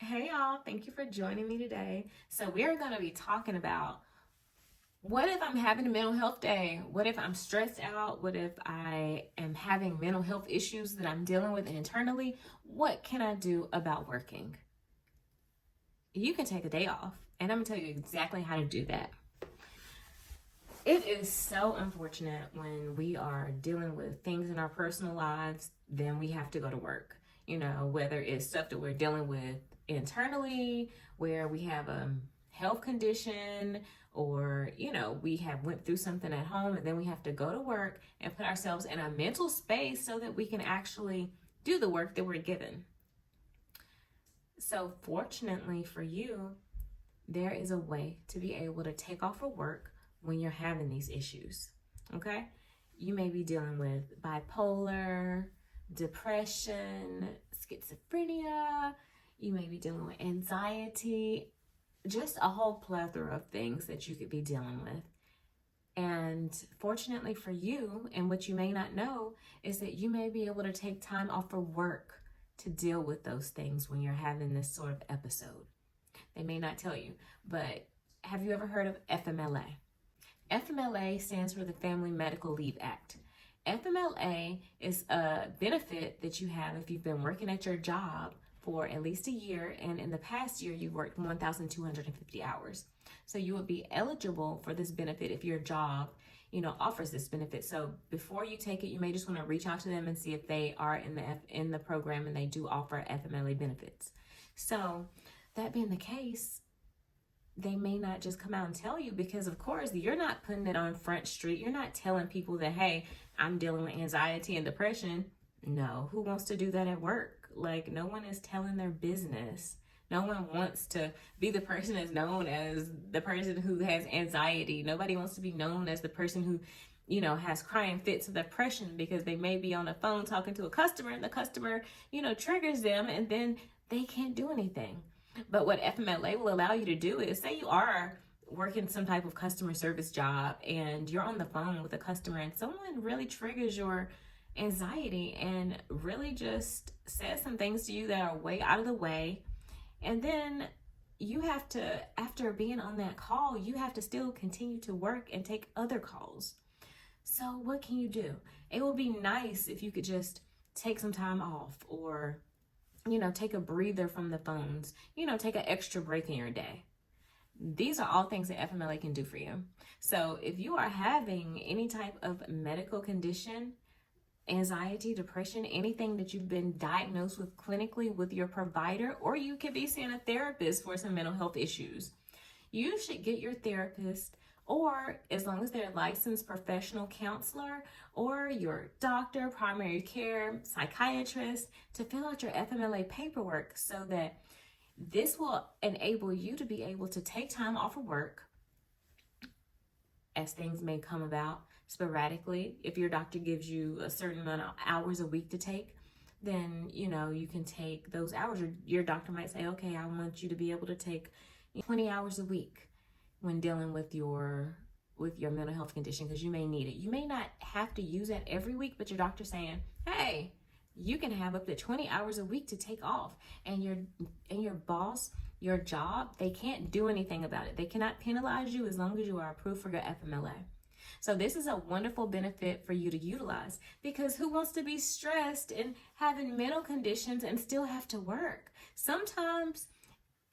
Hey y'all, thank you for joining me today. So we are going to be talking about what if I'm having a mental health day? What if I'm stressed out? What if I am having mental health issues that I'm dealing with internally? What can I do about working? You can take a day off, and I'm going to tell you exactly how to do that. It is so unfortunate when we are dealing with things in our personal lives, then we have to go to work. Whether it's stuff that we're dealing with internally, where we have a health condition, or we have went through something at home, and then we have to go to work and put ourselves in a mental space so that we can actually do the work that we're given. So fortunately for you, there is a way to be able to take off of work when you're having these issues. Okay, you may be dealing with bipolar, depression, schizophrenia. You may be dealing with anxiety, just a whole plethora of things that you could be dealing with. And fortunately for you, and what you may not know, is that you may be able to take time off of work to deal with those things when you're having this sort of episode. They may not tell you, but have you ever heard of FMLA? FMLA stands for the Family Medical Leave Act. FMLA is a benefit that you have if you've been working at your job for at least a year, and in the past year you've worked 1,250 hours. So you would be eligible for this benefit if your job, offers this benefit. So before you take it, you may just want to reach out to them and see if they are in the program and they do offer FMLA benefits. So that being the case, they may not just come out and tell you, because of course you're not putting it on Front Street. You're not telling people that, hey, I'm dealing with anxiety and depression. No, who wants to do that at work? Like, no one is telling their business. No one wants to be the person that's known as the person who has anxiety. Nobody wants to be known as the person who, has crying fits of depression, because they may be on the phone talking to a customer, and the customer, triggers them, and then they can't do anything. But what FMLA will allow you to do is, say you are working some type of customer service job and you're on the phone with a customer and someone really triggers your anxiety and really just says some things to you that are way out of the way. And then you have to, after being on that call, you have to still continue to work and take other calls. So what can you do? It would be nice if you could just take some time off, or take a breather from the phones, take an extra break in your day. These are all things that FMLA can do for you. So if you are having any type of medical condition, anxiety, depression, anything that you've been diagnosed with clinically with your provider, or you could be seeing a therapist for some mental health issues, you should get your therapist, or as long as they're a licensed professional counselor, or your doctor, primary care, psychiatrist, to fill out your FMLA paperwork, so that this will enable you to be able to take time off of work as things may come about sporadically. If your doctor gives you a certain amount of hours a week to take, then you can take those hours. Your doctor might say, okay, I want you to be able to take 20 hours a week when dealing with your mental health condition, because you may need it. You may not have to use that every week, but your doctor's saying, hey, you can have up to 20 hours a week to take off, and your boss, your job, they can't do anything about it. They cannot penalize you as long as you are approved for your FMLA. So this is a wonderful benefit for you to utilize, because who wants to be stressed and having mental conditions and still have to work? Sometimes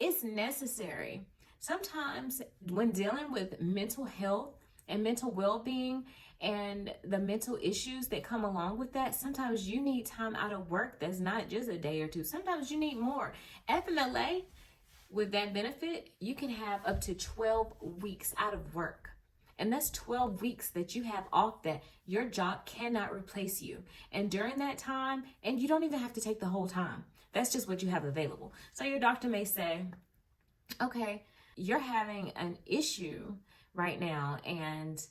it's necessary. Sometimes when dealing with mental health and mental well-being and the mental issues that come along with that, sometimes you need time out of work that's not just a day or two. Sometimes you need more. FMLA, with that benefit, you can have up to 12 weeks out of work. And that's 12 weeks that you have off that your job cannot replace you. And during that time, and you don't even have to take the whole time. That's just what you have available. So your doctor may say, okay, you're having an issue right now and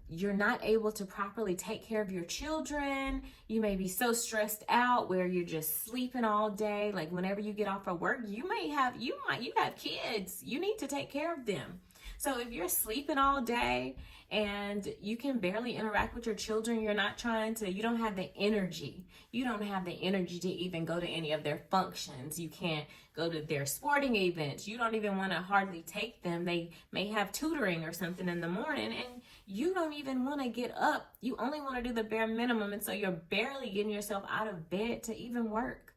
you're not able to properly take care of your children. You may be so stressed out where you're just sleeping all day. Like whenever you get off of work, you have kids. You need to take care of them. So if you're sleeping all day and you can barely interact with your children, you don't have the energy. You don't have the energy to even go to any of their functions. You can't go to their sporting events. You don't even want to hardly take them. They may have tutoring or something in the morning, and you don't even want to get up. You only want to do the bare minimum, and so you're barely getting yourself out of bed to even work.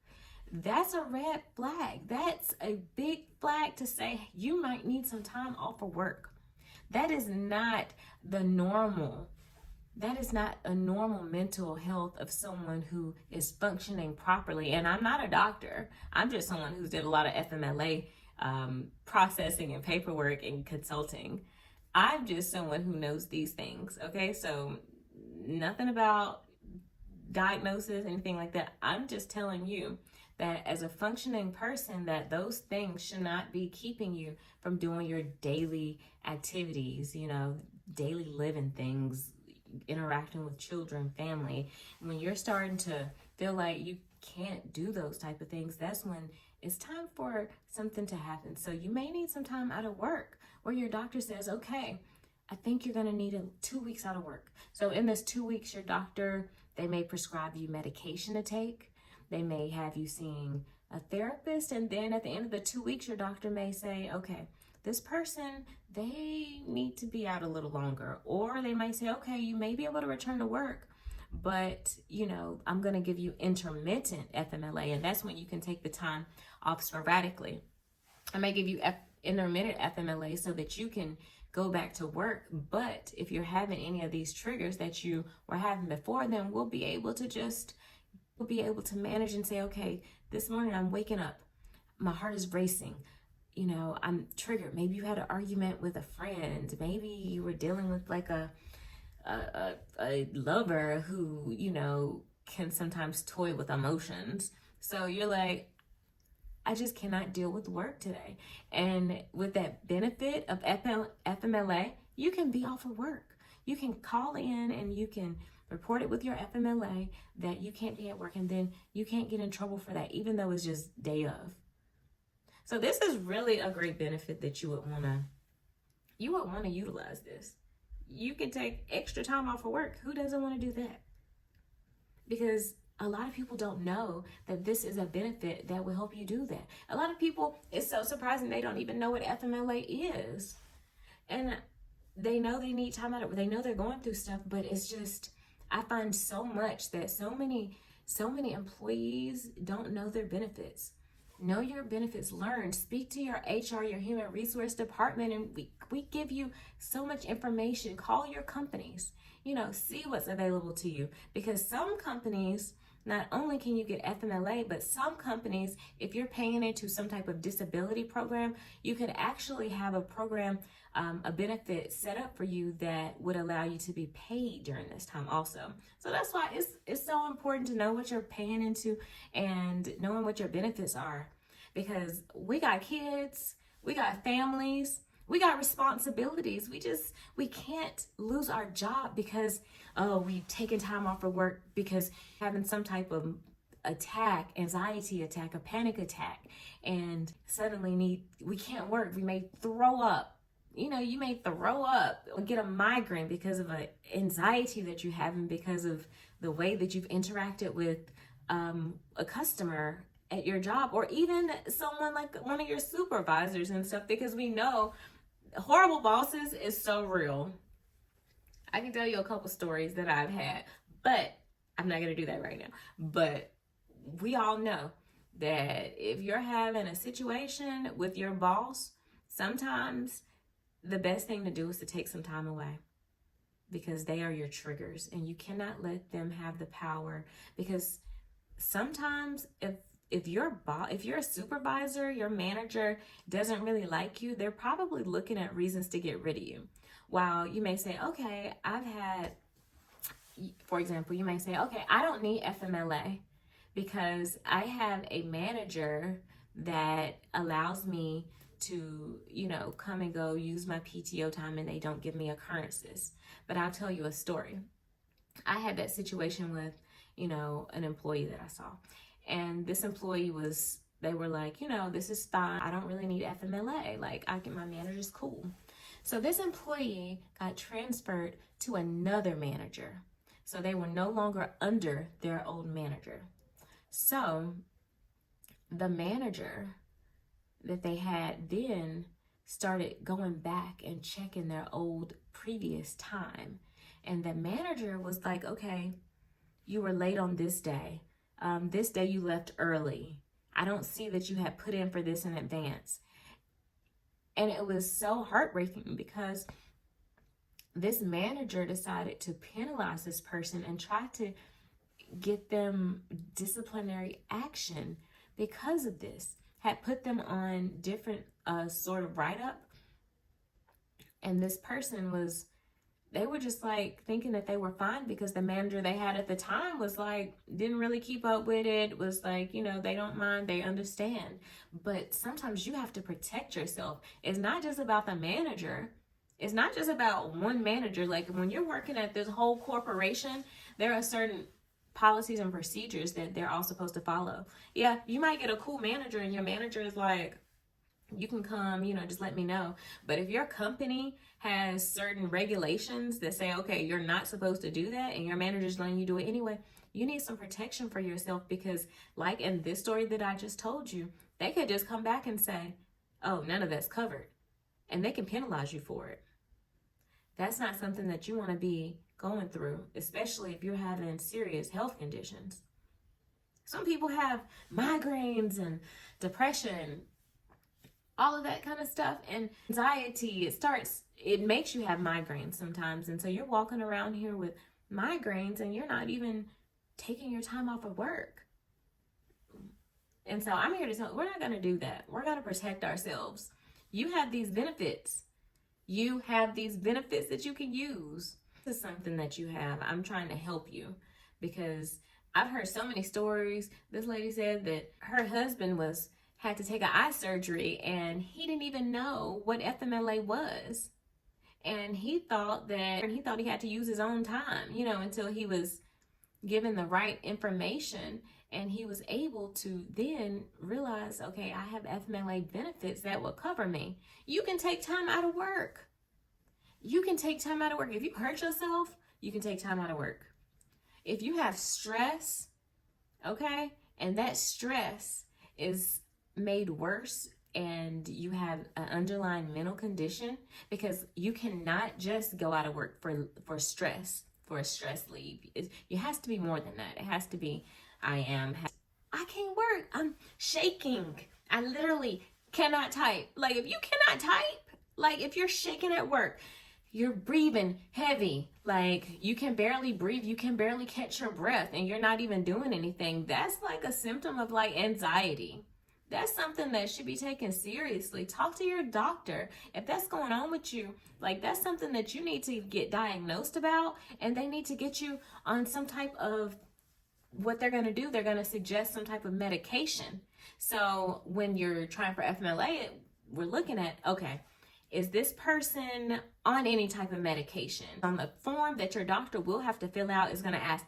That's a red flag. That's a big flag to say you might need some time off of work. That is not the normal. That is not a normal mental health of someone who is functioning properly. And I'm not a doctor. I'm just someone who's did a lot of FMLA processing and paperwork and consulting. I'm just someone who knows these things. Okay, so nothing about diagnosis, anything like that. I'm just telling you that as a functioning person, that those things should not be keeping you from doing your daily activities, daily living things, interacting with children, family. When you're starting to feel like you can't do those type of things, that's when it's time for something to happen. So you may need some time out of work where your doctor says, okay, I think you're going to need 2 weeks out of work. So in this 2 weeks, your doctor, they may prescribe you medication to take. They may have you seeing a therapist, and then at the end of the 2 weeks, your doctor may say, okay, this person, they need to be out a little longer. Or they might say, okay, you may be able to return to work, but, I'm going to give you intermittent FMLA, and that's when you can take the time off sporadically. I may give you intermittent FMLA so that you can go back to work. But if you're having any of these triggers that you were having before, then we'll be able to manage and say, okay, this morning I'm waking up, my heart is racing, I'm triggered. Maybe you had an argument with a friend. Maybe you were dealing with like a lover who, can sometimes toy with emotions. So you're like, I just cannot deal with work today. And with that benefit of FMLA, you can be off of work. You can call in and you can report it with your FMLA that you can't be at work, and then you can't get in trouble for that, even though it's just day of. So this is really a great benefit that you would want to utilize this. You can take extra time off of work. Who doesn't want to do that? Because a lot of people don't know that this is a benefit that will help you do that. A lot of people, it's so surprising, they don't even know what FMLA is. And they know they need time out. They know they're going through stuff, but it's just, I find so much that so many employees don't know their benefits. Know your benefits. Learn. Speak to your HR, your human resource department, and we give you so much information. Call your companies. See what's available to you, because some companies, not only can you get FMLA, but some companies, if you're paying into some type of disability program, you could actually have a program, a benefit set up for you that would allow you to be paid during this time also. So that's why it's so important to know what you're paying into and knowing what your benefits are, because we got kids, we got families, we got responsibilities. We can't lose our job because, we've taken time off of work because having some type of attack, anxiety attack, a panic attack, and suddenly we can't work. We may throw up. You may throw up or get a migraine because of an anxiety that you're having because of the way that you've interacted with a customer at your job, or even someone like one of your supervisors and stuff, because we know horrible bosses is so real. I can tell you a couple stories that I've had, but I'm not going to do that right now. But we all know that if you're having a situation with your boss, sometimes the best thing to do is to take some time away, because they are your triggers and you cannot let them have the power. Because sometimes if you're a supervisor, your manager doesn't really like you, they're probably looking at reasons to get rid of you. While you may say, okay, for example, you may say, okay, I don't need FMLA because I have a manager that allows me to, come and go, use my PTO time, and they don't give me occurrences. But I'll tell you a story. I had that situation with, an employee that I saw. And this employee they were like, this is fine. I don't really need FMLA. Like, my manager's cool. So this employee got transferred to another manager. So they were no longer under their old manager. So the manager that they had then started going back and checking their old previous time. And the manager was like, okay, you were late on this day. This day you left early. I don't see that you had put in for this in advance. And it was so heartbreaking because this manager decided to penalize this person and try to get them disciplinary action because of this. Had put them on different sort of write-up. And this person was, they were just like thinking that they were fine because the manager they had at the time was like, didn't really keep up with it, was like, you know, they don't mind, they understand. But sometimes you have to protect yourself. It's not just about the manager. It's not just about one manager. Like when you're working at this whole corporation, there are certain policies and procedures that they're all supposed to follow. Yeah, you might get a cool manager and your manager is like, you can come, you know, just let me know. But if your company has certain regulations that say, okay, you're not supposed to do that, and your manager's letting you do it anyway, you need some protection for yourself, because like in this story that I just told you, they could just come back and say, oh, none of that's covered, and they can penalize you for it. That's not something that you want to be going through, especially if you're having serious health conditions. Some people have migraines and depression, all of that kind of stuff, and anxiety. It makes you have migraines sometimes. And so you're walking around here with migraines and you're not even taking your time off of work. And so I'm here to tell you, we're not going to do that. We're going to protect ourselves. You have these benefits. You have these benefits that you can use. This is something that you have. I'm trying to help you because I've heard so many stories. This lady said that her husband had to take an eye surgery and he didn't even know what FMLA was. And he thought he had to use his own time, you know, until he was given the right information. And he was able to then realize, okay, I have FMLA benefits that will cover me. You can take time out of work. You can take time out of work. If you hurt yourself, you can take time out of work. If you have stress, okay, and that stress is made worse and you have an underlying mental condition, because you cannot just go out of work for stress, for a stress leave. It has to be more than that. It has to be, I can't work. I'm shaking. I literally cannot type. Like if you cannot type, like if you're shaking at work, you're breathing heavy, like you can barely breathe, you can barely catch your breath, and you're not even doing anything. That's like a symptom of like anxiety. That's something that should be taken seriously. Talk to your doctor. If that's going on with you, like that's something that you need to get diagnosed about, and they need to get you on some type of, what they're going to do, they're going to suggest some type of medication. So when you're trying for FMLA, we're looking at, okay, is this person on any type of medication? On the form that your doctor will have to fill out is going to ask,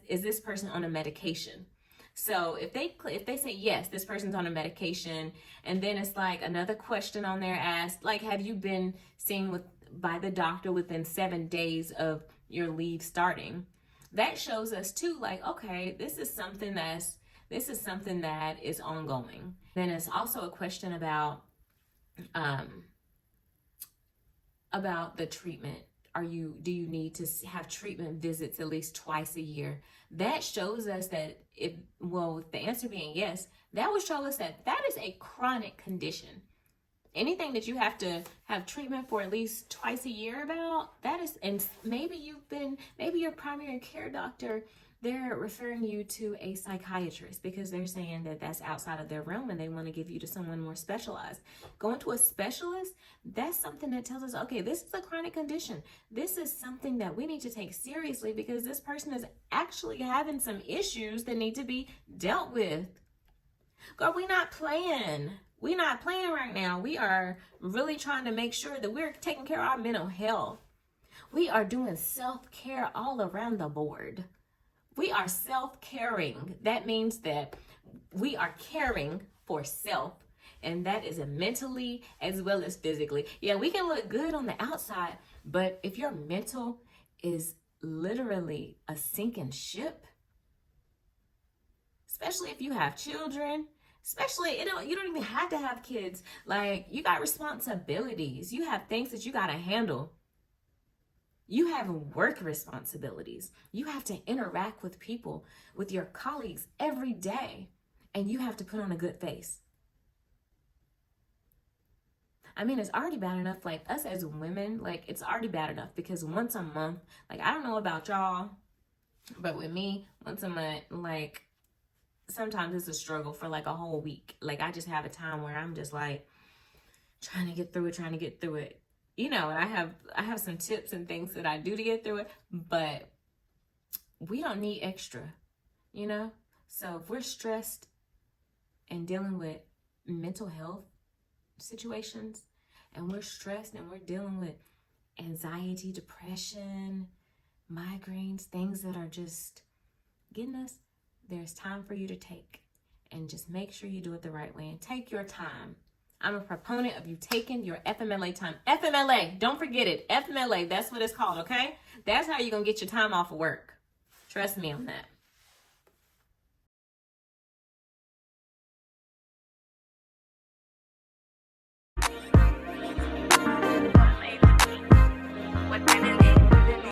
is this person on a medication? So if they say, yes, this person's on a medication, and then it's like another question on there asked, like, have you been seen by the doctor within 7 days of your leave starting? That shows us too, like, okay, this is something that is ongoing. Then it's also a question about the treatment. Do you need to have treatment visits at least twice a year? That shows us that with the answer being yes, that would show us that is a chronic condition. Anything that you have to have treatment for at least twice a year about, that is, and maybe your primary care doctor, they're referring you to a psychiatrist because they're saying that that's outside of their realm and they want to give you to someone more specialized. Going to a specialist, that's something that tells us, okay, this is a chronic condition. This is something that we need to take seriously because this person is actually having some issues that need to be dealt with. Girl, we're not playing. We're not playing right now. We are really trying to make sure that we're taking care of our mental health. We are doing self-care all around the board. We are self-caring. That means that we are caring for self And that is mentally as well as physically. Yeah, we can look good on the outside, but if your mental is literally a sinking ship, especially if you have children, especially, you don't even have to have kids. Like, you got responsibilities. You have things that you got to handle. You have work responsibilities. You have to interact with people, with your colleagues every day, and you have to put on a good face. I mean, it's already bad enough, like, us as women, like, it's already bad enough because once a month, like, I don't know about y'all, but with me, once a month, like, sometimes it's a struggle for like a whole week. Like, I just have a time where I'm just like trying to get through it. And I have some tips and things that I do to get through it, but we don't need extra, So if we're stressed and dealing with mental health situations, and we're stressed and we're dealing with anxiety, depression, migraines, things that are just getting us, there's time for you to take, and just make sure you do it the right way and take your time. I'm a proponent of you taking your FMLA time. FMLA, don't forget it. FMLA, that's what it's called, okay? That's how you're going to get your time off of work. Trust me on that.